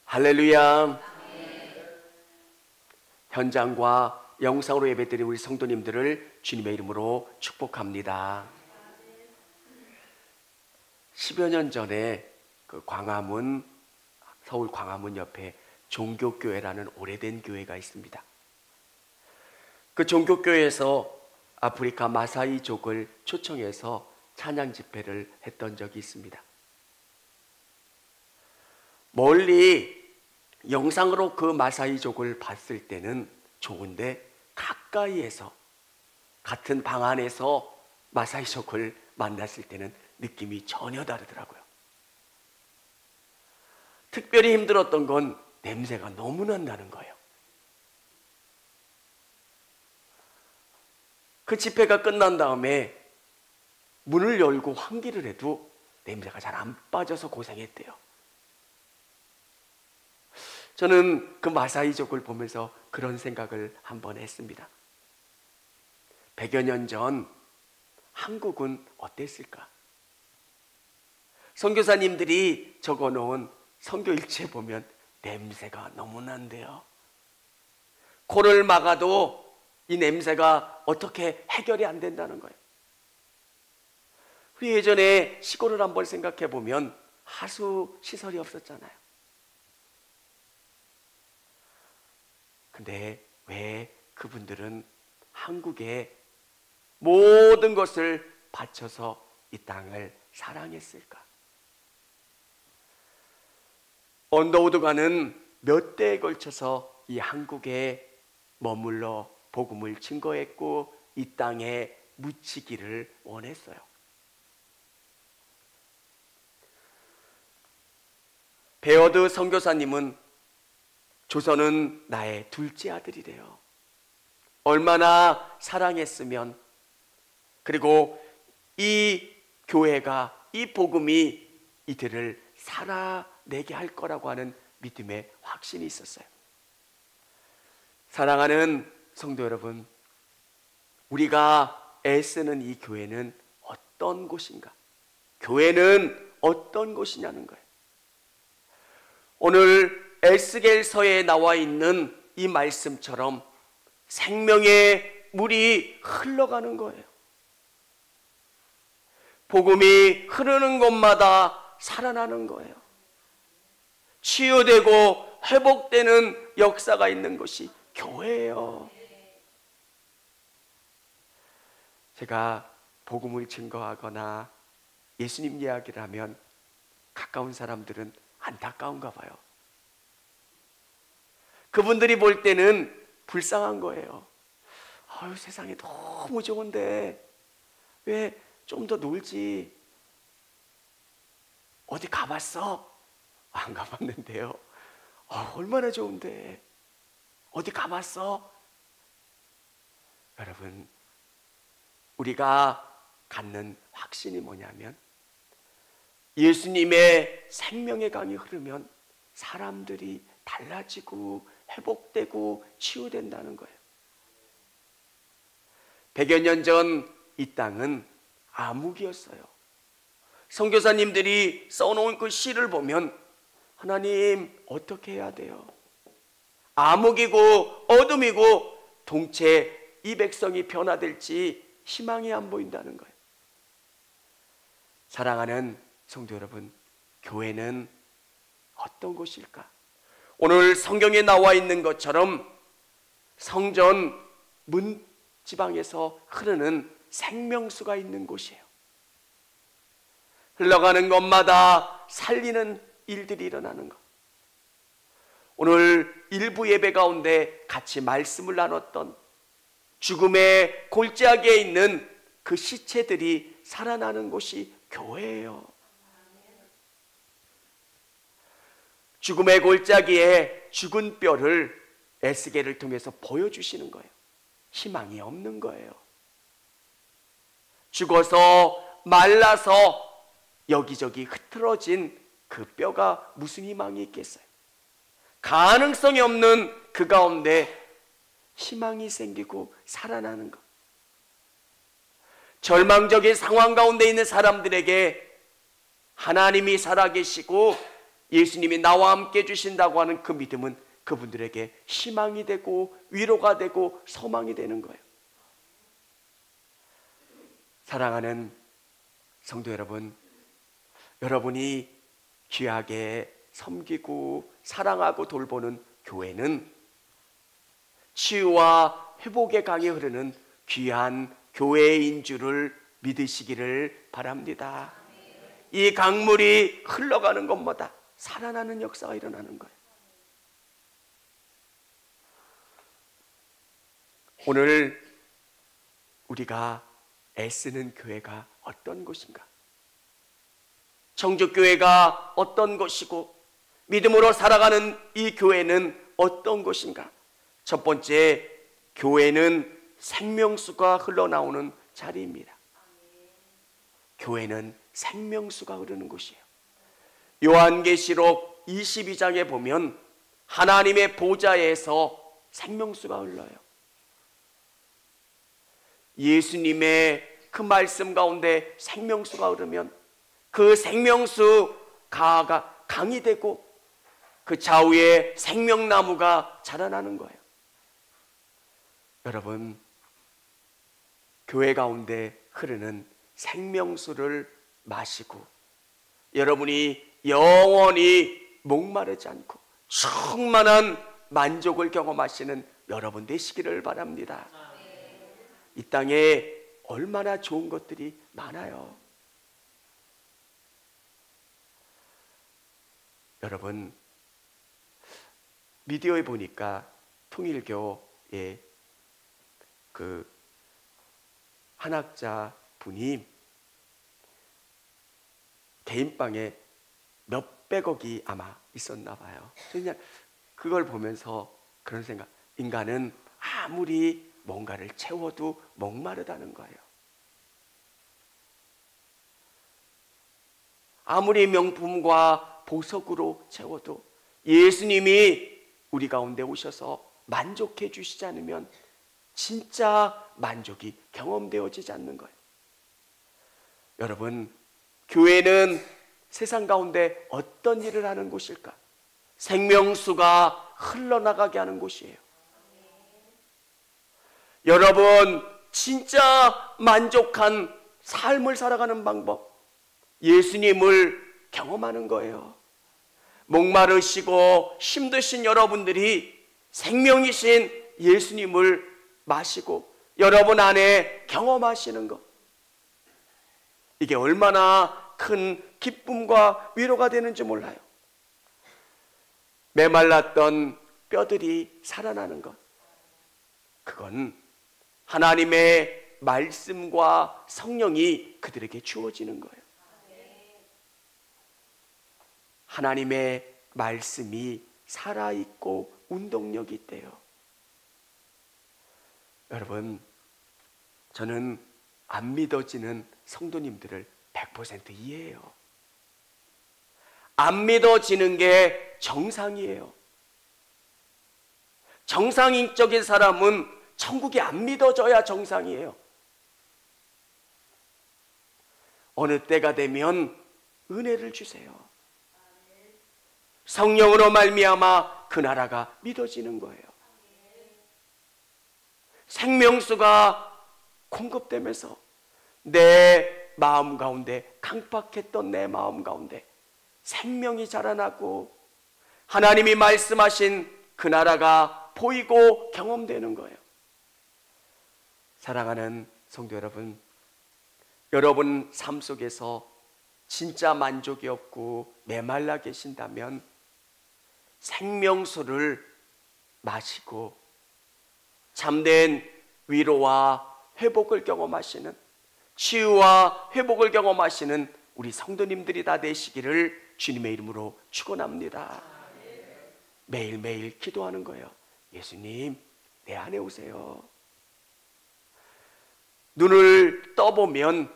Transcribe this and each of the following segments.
할렐루야. 현장과 영상으로 예배드리는 우리 성도님들을 주님의 이름으로 축복합니다. 10여 년 전에 그 광화문, 서울 광화문 옆에 종교교회라는 오래된 교회가 있습니다. 그 종교교회에서 아프리카 마사이족을 초청해서 찬양 집회를 했던 적이 있습니다. 멀리 영상으로 그 마사이족을 봤을 때는 좋은데 가까이에서 같은 방 안에서 마사이족을 만났을 때는 느낌이 전혀 다르더라고요. 특별히 힘들었던 건 냄새가 너무 난다는 거예요. 그 집회가 끝난 다음에 문을 열고 환기를 해도 냄새가 잘 안 빠져서 고생했대요. 저는 그 마사이족을 보면서 그런 생각을 한번 했습니다. 100여 년 전 한국은 어땠을까? 선교사님들이 적어놓은 선교일지에 보면 냄새가 너무 난대요. 코를 막아도 이 냄새가 어떻게 해결이 안 된다는 거예요. 우리 예전에 시골을 한번 생각해 보면 하수 시설이 없었잖아요. 근데 왜 그분들은 한국의 모든 것을 바쳐서 이 땅을 사랑했을까? 언더우드가는 몇 대에 걸쳐서 이 한국에 머물러 복음을 증거했고 이 땅에 묻히기를 원했어요. 베어드 선교사님은 조선은 나의 둘째 아들이래요. 얼마나 사랑했으면, 그리고 이 교회가, 이 복음이 이들을 살아내게 할 거라고 하는 믿음의 확신이 있었어요. 사랑하는 성도 여러분, 우리가 애쓰는 이 교회는 어떤 곳인가? 교회는 어떤 곳이냐는 거예요. 오늘 에스겔서에 나와 있는 이 말씀처럼 생명의 물이 흘러가는 거예요. 복음이 흐르는 곳마다 살아나는 거예요. 치유되고 회복되는 역사가 있는 것이 교회예요. 제가 복음을 증거하거나 예수님 이야기를 하면 가까운 사람들은 안타까운가 봐요. 그분들이 볼 때는 불쌍한 거예요. 아유, 세상에 너무 좋은데 왜 좀 더 놀지? 어디 가봤어? 안 가봤는데요. 얼마나 좋은데 어디 가봤어? 여러분, 우리가 갖는 확신이 뭐냐면 예수님의 생명의 강이 흐르면 사람들이 달라지고 회복되고 치유된다는 거예요. 100여 년 전 이 땅은 암흑이었어요. 선교사님들이 써놓은 그 시를 보면 하나님 어떻게 해야 돼요? 암흑이고 어둠이고 동체 이 백성이 변화될지 희망이 안 보인다는 거예요. 사랑하는 성도 여러분, 교회는 어떤 곳일까? 오늘 성경에 나와 있는 것처럼 성전 문지방에서 흐르는 생명수가 있는 곳이에요. 흘러가는 곳마다 살리는 일들이 일어나는 것. 오늘 일부 예배 가운데 같이 말씀을 나눴던 죽음의 골짜기에 있는 그 시체들이 살아나는 곳이 교회예요. 죽음의 골짜기에 죽은 뼈를 에스겔을 통해서 보여주시는 거예요. 희망이 없는 거예요. 죽어서 말라서 여기저기 흐트러진 그 뼈가 무슨 희망이 있겠어요? 가능성이 없는 그 가운데 희망이 생기고 살아나는 것. 절망적인 상황 가운데 있는 사람들에게 하나님이 살아계시고 예수님이 나와 함께 주신다고 하는 그 믿음은 그분들에게 희망이 되고 위로가 되고 소망이 되는 거예요. 사랑하는 성도 여러분, 여러분이 귀하게 섬기고 사랑하고 돌보는 교회는 치유와 회복의 강이 흐르는 귀한 교회인 줄을 믿으시기를 바랍니다. 이 강물이 흘러가는 곳마다 살아나는 역사가 일어나는 거예요. 오늘 우리가 애쓰는 교회가 어떤 곳인가? 청주교회가 어떤 곳이고 믿음으로 살아가는 이 교회는 어떤 곳인가? 첫 번째, 교회는 생명수가 흘러나오는 자리입니다. 교회는 생명수가 흐르는 곳이에요. 요한계시록 22장에 보면 하나님의 보좌에서 생명수가 흘러요. 예수님의 그 말씀 가운데 생명수가 흐르면 그 생명수가 강이 되고 그 좌우에 생명나무가 자라나는 거예요. 여러분, 교회 가운데 흐르는 생명수를 마시고 여러분이 영원히 목마르지 않고 충만한 만족을 경험하시는 여러분 되시기를 바랍니다. 이 땅에 얼마나 좋은 것들이 많아요. 여러분, 미디어에 보니까 통일교의 그 한학자 분이 개인방에 몇백억이 아마 있었나 봐요. 그냥 그걸 보면서 그런 생각, 인간은 아무리 뭔가를 채워도 목마르다는 거예요. 아무리 명품과 보석으로 채워도 예수님이 우리 가운데 오셔서 만족해 주시지 않으면 진짜 만족이 경험되어지지 않는 거예요. 여러분, 교회는 세상 가운데 어떤 일을 하는 곳일까? 생명수가 흘러나가게 하는 곳이에요. 여러분, 진짜 만족한 삶을 살아가는 방법, 예수님을 경험하는 거예요. 목마르시고 힘드신 여러분들이 생명이신 예수님을 마시고 여러분 안에 경험하시는 것, 이게 얼마나 큰 기쁨과 위로가 되는지 몰라요. 메말랐던 뼈들이 살아나는 것, 그건 하나님의 말씀과 성령이 그들에게 주어지는 거예요. 하나님의 말씀이 살아있고 운동력이 있대요. 여러분, 저는 안 믿어지는 성도님들을 100% 이해해요. 안 믿어지는 게 정상이에요. 정상인적인 사람은 천국이 안 믿어져야 정상이에요. 어느 때가 되면 은혜를 주세요. 성령으로 말미암아 그 나라가 믿어지는 거예요. 생명수가 공급되면서 내 마음 가운데, 강팍했던 내 마음 가운데 생명이 자라나고 하나님이 말씀하신 그 나라가 보이고 경험되는 거예요. 사랑하는 성도 여러분, 여러분 삶 속에서 진짜 만족이 없고 메말라 계신다면 생명수를 마시고 참된 위로와 회복을 경험하시는, 치유와 회복을 경험하시는 우리 성도님들이 다 되시기를 주님의 이름으로 축원합니다. 매일매일 기도하는 거예요. 예수님, 내 안에 오세요. 눈을 떠보면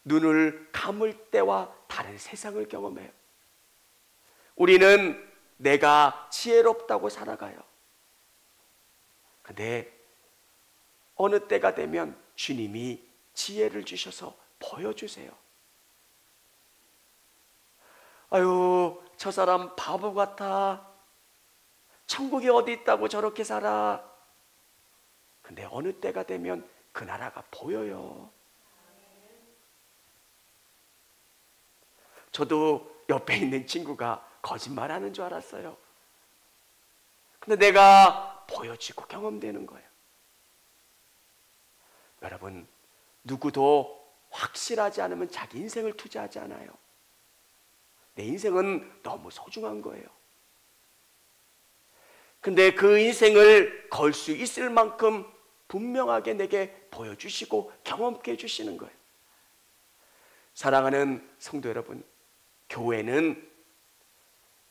눈을 감을 때와 다른 세상을 경험해요. 우리는 내가 지혜롭다고 살아가요. 근데 어느 때가 되면 주님이 지혜를 주셔서 보여주세요. 아유, 저 사람 바보 같아. 천국이 어디 있다고 저렇게 살아. 근데 어느 때가 되면 그 나라가 보여요. 저도 옆에 있는 친구가 거짓말하는 줄 알았어요. 근데 내가 보여지고 경험되는 거예요. 여러분, 누구도 확실하지 않으면 자기 인생을 투자하지 않아요. 내 인생은 너무 소중한 거예요. 근데 그 인생을 걸 수 있을 만큼 분명하게 내게 보여주시고 경험케 해주시는 거예요. 사랑하는 성도 여러분, 교회는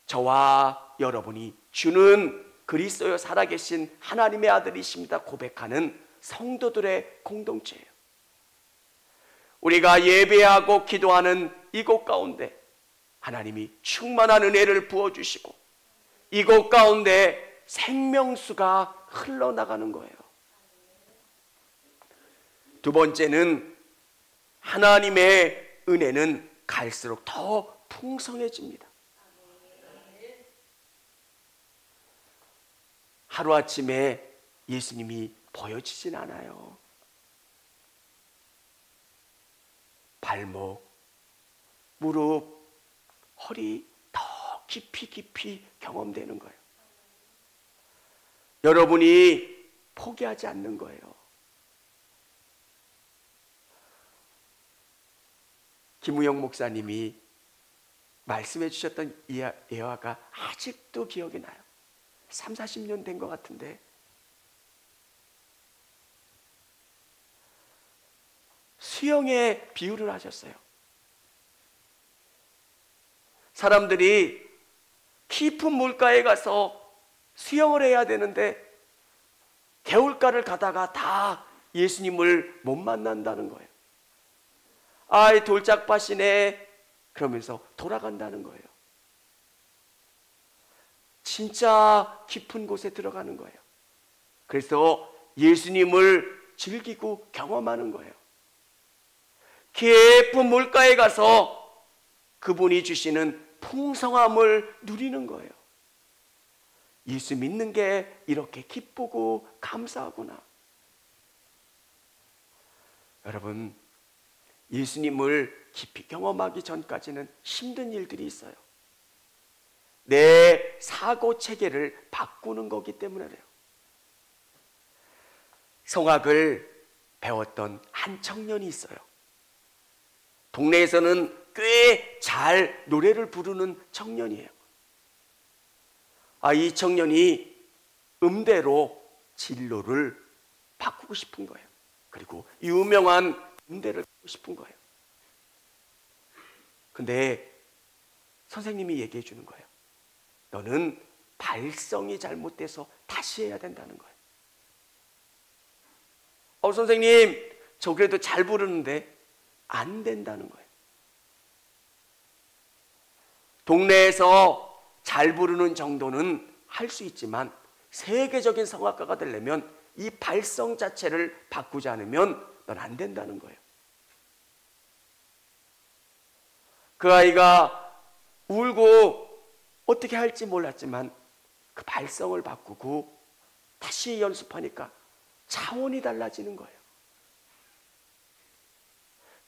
저와 여러분이 주는 그리스도여 살아계신 하나님의 아들이십니다 고백하는 성도들의 공동체예요. 우리가 예배하고 기도하는 이곳 가운데 하나님이 충만한 은혜를 부어주시고 이곳 가운데 생명수가 흘러나가는 거예요. 두 번째는 하나님의 은혜는 갈수록 더 풍성해집니다. 하루아침에 예수님이 보여지진 않아요. 발목, 무릎, 허리 더 깊이 경험되는 거예요. 여러분이 포기하지 않는 거예요. 김우영 목사님이 말씀해 주셨던 예화가 아직도 기억이 나요. 3, 40년 된 것 같은데 수영의 비유를 하셨어요. 사람들이 깊은 물가에 가서 수영을 해야 되는데 개울가를 가다가 다 예수님을 못 만난다는 거예요. 아이 돌짝밭이네 그러면서 돌아간다는 거예요. 진짜 깊은 곳에 들어가는 거예요. 그래서 예수님을 즐기고 경험하는 거예요. 깊은 물가에 가서 그분이 주시는 풍성함을 누리는 거예요. 예수 믿는 게 이렇게 기쁘고 감사하구나. 여러분, 예수님을 깊이 경험하기 전까지는 힘든 일들이 있어요. 내 사고 체계를 바꾸는 거기 때문에 그래요. 성악을 배웠던 한 청년이 있어요. 동네에서는 꽤 잘 노래를 부르는 청년이에요. 이 청년이 음대로 진로를 바꾸고 싶은 거예요. 그리고 유명한 음대를 가고 싶은 거예요. 근데 선생님이 얘기해 주는 거예요. 너는 발성이 잘못돼서 다시 해야 된다는 거예요. 선생님, 저 그래도 잘 부르는데 안 된다는 거예요. 동네에서 잘 부르는 정도는 할 수 있지만 세계적인 성악가가 되려면 이 발성 자체를 바꾸지 않으면 넌 안 된다는 거예요. 그 아이가 울고 어떻게 할지 몰랐지만 그 발성을 바꾸고 다시 연습하니까 차원이 달라지는 거예요.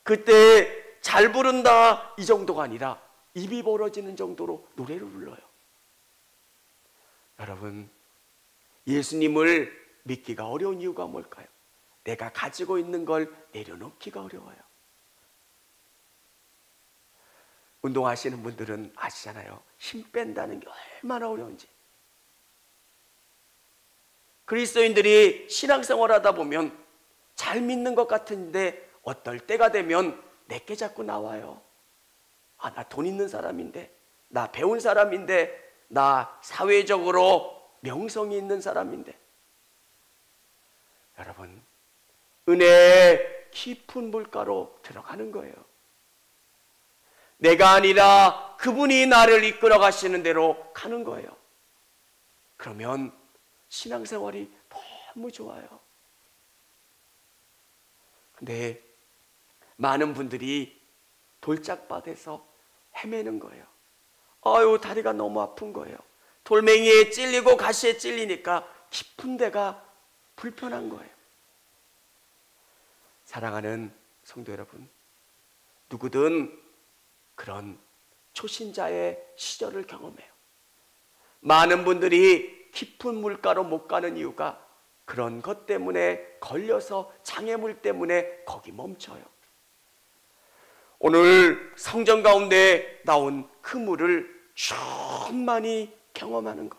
그때 잘 부른다 이 정도가 아니라 입이 벌어지는 정도로 노래를 불러요. 여러분, 예수님을 믿기가 어려운 이유가 뭘까요? 내가 가지고 있는 걸 내려놓기가 어려워요. 운동하시는 분들은 아시잖아요. 힘 뺀다는 게 얼마나 어려운지. 그리스도인들이 신앙생활 하다 보면 잘 믿는 것 같은데 어떨 때가 되면 내게 자꾸 나와요. 나 돈 있는 사람인데, 나 배운 사람인데, 나 사회적으로 명성이 있는 사람인데. 여러분, 은혜의 깊은 물가로 들어가는 거예요. 내가 아니라 그분이 나를 이끌어 가시는 대로 가는 거예요. 그러면 신앙생활이 너무 좋아요. 근데 많은 분들이 돌짝밭에서 헤매는 거예요. 아유, 다리가 너무 아픈 거예요. 돌멩이에 찔리고 가시에 찔리니까 깊은 데가 불편한 거예요. 사랑하는 성도 여러분, 누구든 그런 초신자의 시절을 경험해요. 많은 분들이 깊은 물가로 못 가는 이유가 그런 것 때문에, 걸려서 장애물 때문에 거기 멈춰요. 오늘 성전 가운데 나온 그 물을 충만히 경험하는 것,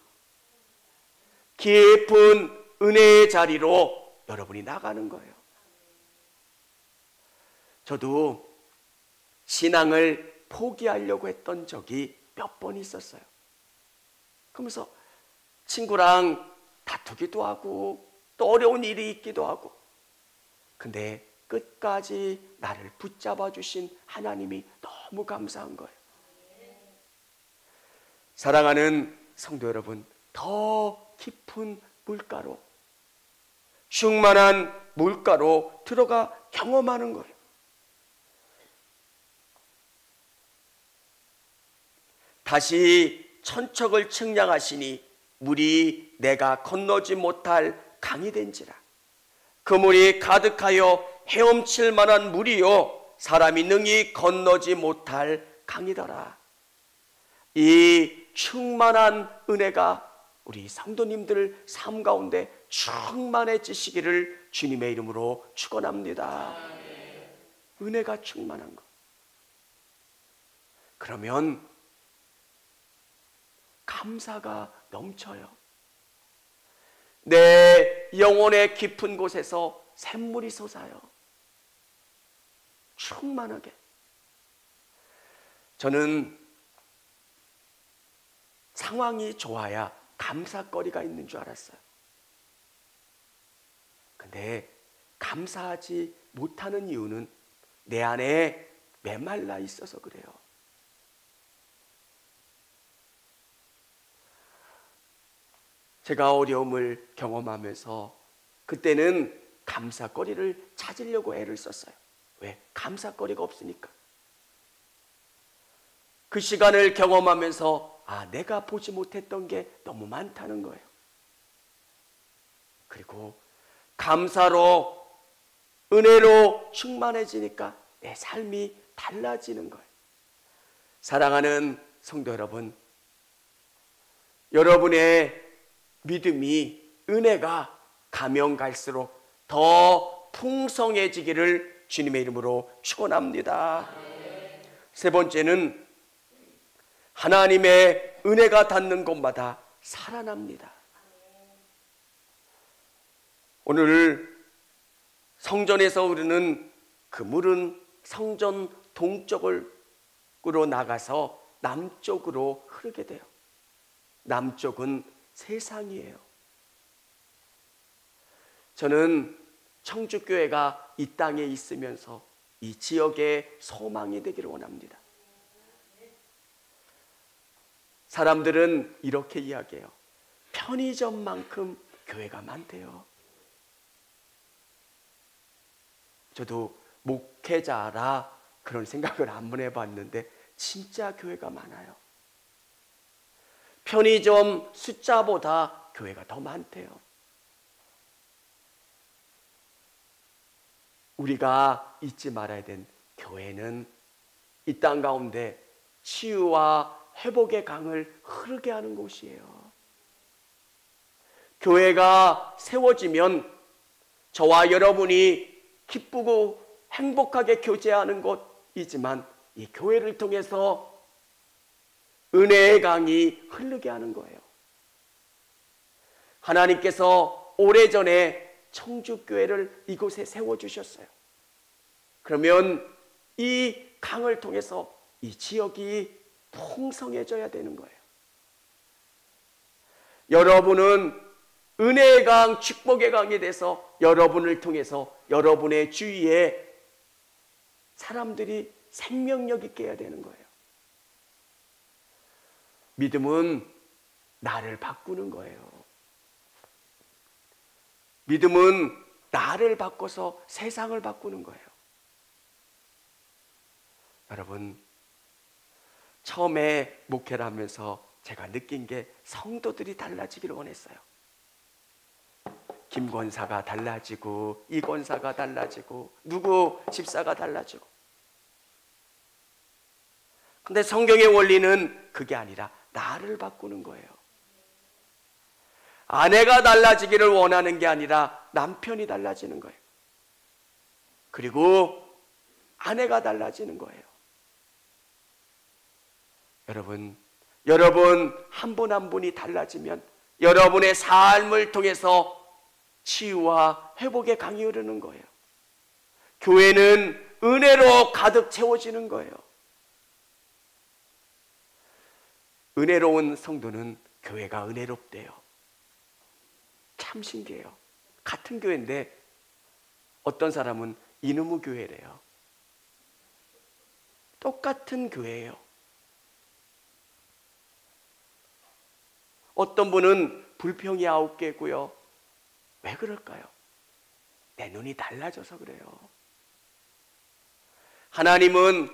깊은 은혜의 자리로 여러분이 나가는 거예요. 저도 신앙을 포기하려고 했던 적이 몇 번 있었어요. 그러면서 친구랑 다투기도 하고 또 어려운 일이 있기도 하고, 근데 끝까지 나를 붙잡아 주신 하나님이 너무 감사한 거예요. 사랑하는 성도 여러분, 더 깊은 물가로, 충만한 물가로 들어가 경험하는 거예요. 다시 천척을 측량하시니 물이 내가 건너지 못할 강이 된지라. 그 물이 가득하여 헤엄칠 만한 물이요 사람이 능히 건너지 못할 강이더라. 이 충만한 은혜가 우리 성도님들 삶 가운데 충만해지시기를 주님의 이름으로 축원합니다. 은혜가 충만한 것. 그러면 감사가 넘쳐요. 내 영혼의 깊은 곳에서 샘물이 솟아요. 충만하게. 저는 상황이 좋아야 감사거리가 있는 줄 알았어요. 근데 감사하지 못하는 이유는 내 안에 메말라 있어서 그래요. 제가 어려움을 경험하면서 그때는 감사거리를 찾으려고 애를 썼어요. 왜? 감사거리가 없으니까. 그 시간을 경험하면서 내가 보지 못했던 게 너무 많다는 거예요. 그리고 감사로, 은혜로 충만해지니까 내 삶이 달라지는 거예요. 사랑하는 성도 여러분, 여러분의 믿음이, 은혜가 가면 갈수록 더 풍성해지기를 주님의 이름으로 축원합니다. 세 번째는 하나님의 은혜가 닿는 곳마다 살아납니다. 오늘 성전에서 흐르는 그 물은 성전 동쪽으로 나가서 남쪽으로 흐르게 돼요. 남쪽은 세상이에요. 저는 청주교회가 이 땅에 있으면서 이 지역의 소망이 되기를 원합니다. 사람들은 이렇게 이야기해요. 편의점만큼 교회가 많대요. 저도 목회자라 그런 생각을 한번 해봤는데 진짜 교회가 많아요. 편의점 숫자보다 교회가 더 많대요. 우리가 잊지 말아야 된 교회는 이 땅 가운데 치유와 회복의 강을 흐르게 하는 곳이에요. 교회가 세워지면 저와 여러분이 기쁘고 행복하게 교제하는 곳이지만 이 교회를 통해서 은혜의 강이 흐르게 하는 거예요. 하나님께서 오래전에 청주교회를 이곳에 세워주셨어요. 그러면 이 강을 통해서 이 지역이 풍성해져야 되는 거예요. 여러분은 은혜의 강, 축복의 강이 돼서 여러분을 통해서 여러분의 주위에 사람들이 생명력 있게 해야 되는 거예요. 믿음은 나를 바꾸는 거예요. 믿음은 나를 바꿔서 세상을 바꾸는 거예요. 여러분, 처음에 목회를 하면서 제가 느낀 게 성도들이 달라지기를 원했어요. 김 권사가 달라지고 이 권사가 달라지고 누구 집사가 달라지고. 근데 성경의 원리는 그게 아니라 나를 바꾸는 거예요. 아내가 달라지기를 원하는 게 아니라 남편이 달라지는 거예요. 그리고 아내가 달라지는 거예요. 여러분 한 분 한 분이 달라지면 여러분의 삶을 통해서 치유와 회복의 강이 흐르는 거예요. 교회는 은혜로 가득 채워지는 거예요. 은혜로운 성도는 교회가 은혜롭대요. 참 신기해요. 같은 교회인데 어떤 사람은 이놈의 교회래요. 똑같은 교회예요. 어떤 분은 불평이 9개고요. 왜 그럴까요? 내 눈이 달라져서 그래요. 하나님은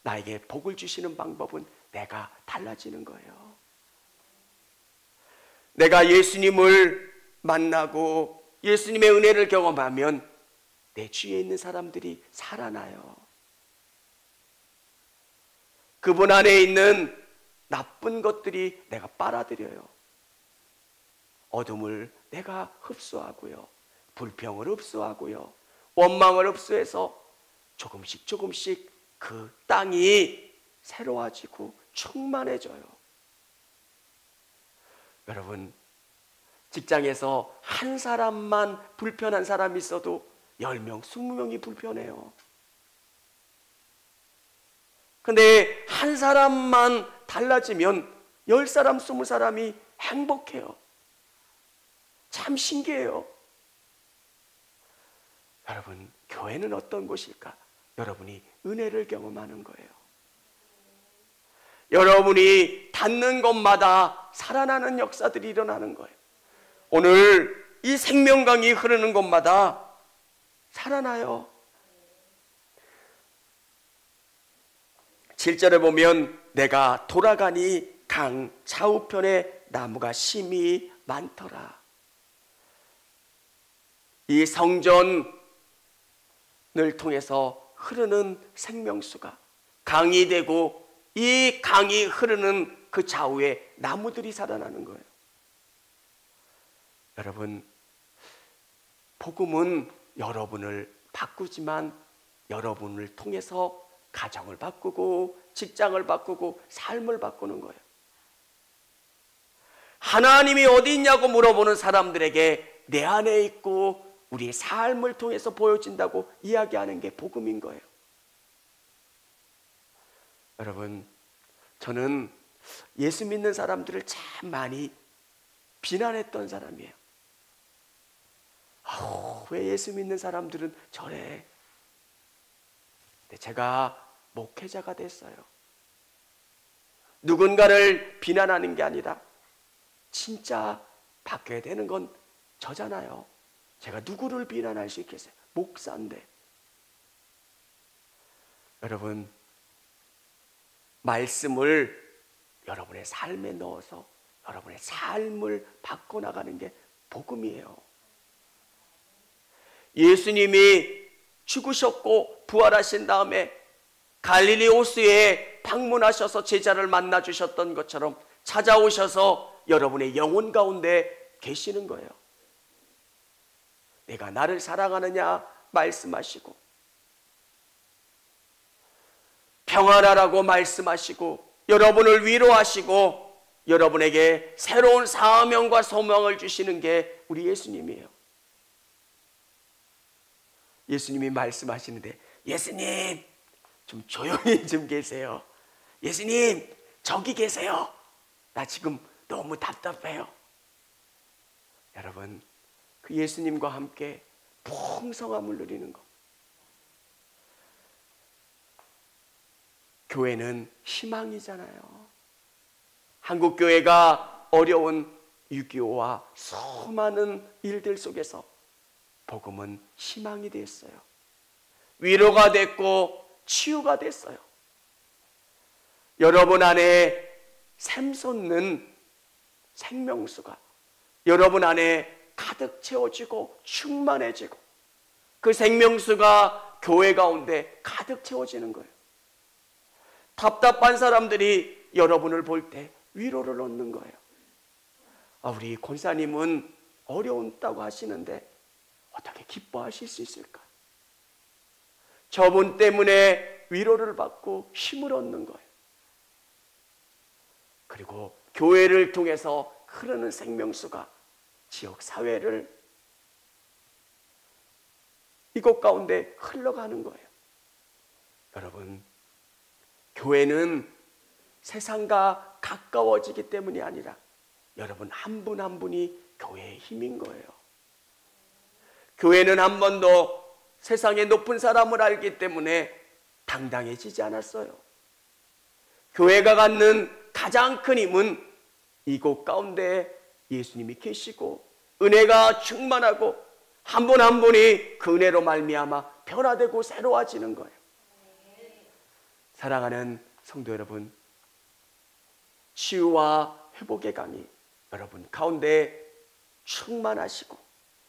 나에게 복을 주시는 방법은 내가 달라지는 거예요. 내가 예수님을 만나고 예수님의 은혜를 경험하면 내 주위에 있는 사람들이 살아나요. 그분 안에 있는 나쁜 것들이 내가 빨아들여요. 어둠을 내가 흡수하고요. 불평을 흡수하고요. 원망을 흡수해서 조금씩 그 땅이 새로워지고 충만해져요. 여러분, 직장에서 한 사람만 불편한 사람이 있어도 10명, 20명이 불편해요. 근데 한 사람만 달라지면 10사람, 20사람이 행복해요. 참 신기해요. 여러분, 교회는 어떤 곳일까? 여러분이 은혜를 경험하는 거예요. 여러분이 닿는 곳마다 살아나는 역사들이 일어나는 거예요. 오늘 이 생명강이 흐르는 곳마다 살아나요. 7절에 보면 내가 돌아가니 강 좌우편에 나무가 심이 많더라. 이 성전을 통해서 흐르는 생명수가 강이 되고 이 강이 흐르는 그 좌우에 나무들이 살아나는 거예요. 여러분, 복음은 여러분을 바꾸지만 여러분을 통해서 가정을 바꾸고 직장을 바꾸고 삶을 바꾸는 거예요. 하나님이 어디 있냐고 물어보는 사람들에게 내 안에 있고 우리의 삶을 통해서 보여진다고 이야기하는 게 복음인 거예요. 여러분, 저는 예수 믿는 사람들을 참 많이 비난했던 사람이에요. 왜 예수 믿는 사람들은 저래? 근데 제가 목회자가 됐어요. 누군가를 비난하는 게 아니라 진짜 바뀌어야 되는 건 저잖아요. 제가 누구를 비난할 수 있겠어요? 목사인데. 여러분, 말씀을 여러분의 삶에 넣어서 여러분의 삶을 바꿔나가는 게 복음이에요. 예수님이 죽으셨고 부활하신 다음에 갈릴리 호수에 방문하셔서 제자를 만나 주셨던 것처럼 찾아오셔서 여러분의 영혼 가운데 계시는 거예요. 내가 나를 사랑하느냐 말씀하시고 평안하라고 말씀하시고 여러분을 위로하시고 여러분에게 새로운 사명과 소명을 주시는 게 우리 예수님이에요. 예수님이 말씀하시는데 예수님 좀 조용히 좀 계세요. 예수님 저기 계세요. 나 지금 너무 답답해요. 여러분, 그 예수님과 함께 풍성함을 누리는 것. 교회는 희망이잖아요. 한국교회가 어려운 6.25와 수많은 일들 속에서 복음은 희망이 됐어요. 위로가 됐고 치유가 됐어요. 여러분 안에 샘솟는 생명수가 여러분 안에 가득 채워지고 충만해지고 그 생명수가 교회 가운데 가득 채워지는 거예요. 답답한 사람들이 여러분을 볼 때 위로를 얻는 거예요. 우리 권사님은 어려웠다고 하시는데 어떻게 기뻐하실 수 있을까? 저분 때문에 위로를 받고 힘을 얻는 거예요. 그리고 교회를 통해서 흐르는 생명수가 지역 사회를 이곳 가운데 흘러가는 거예요. 여러분, 교회는 세상과 가까워지기 때문이 아니라 여러분 한 분 한 분이 교회의 힘인 거예요. 교회는 한 번도 세상의 높은 사람을 알기 때문에 당당해지지 않았어요. 교회가 갖는 가장 큰 힘은 이곳 가운데 예수님이 계시고 은혜가 충만하고 한 분 한 분이 그 은혜로 말미암아 변화되고 새로워지는 거예요. 사랑하는 성도 여러분, 치유와 회복의 강이 여러분 가운데 충만하시고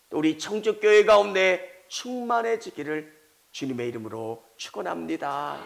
또 우리 청주교회 가운데 충만해지기를 주님의 이름으로 축원합니다.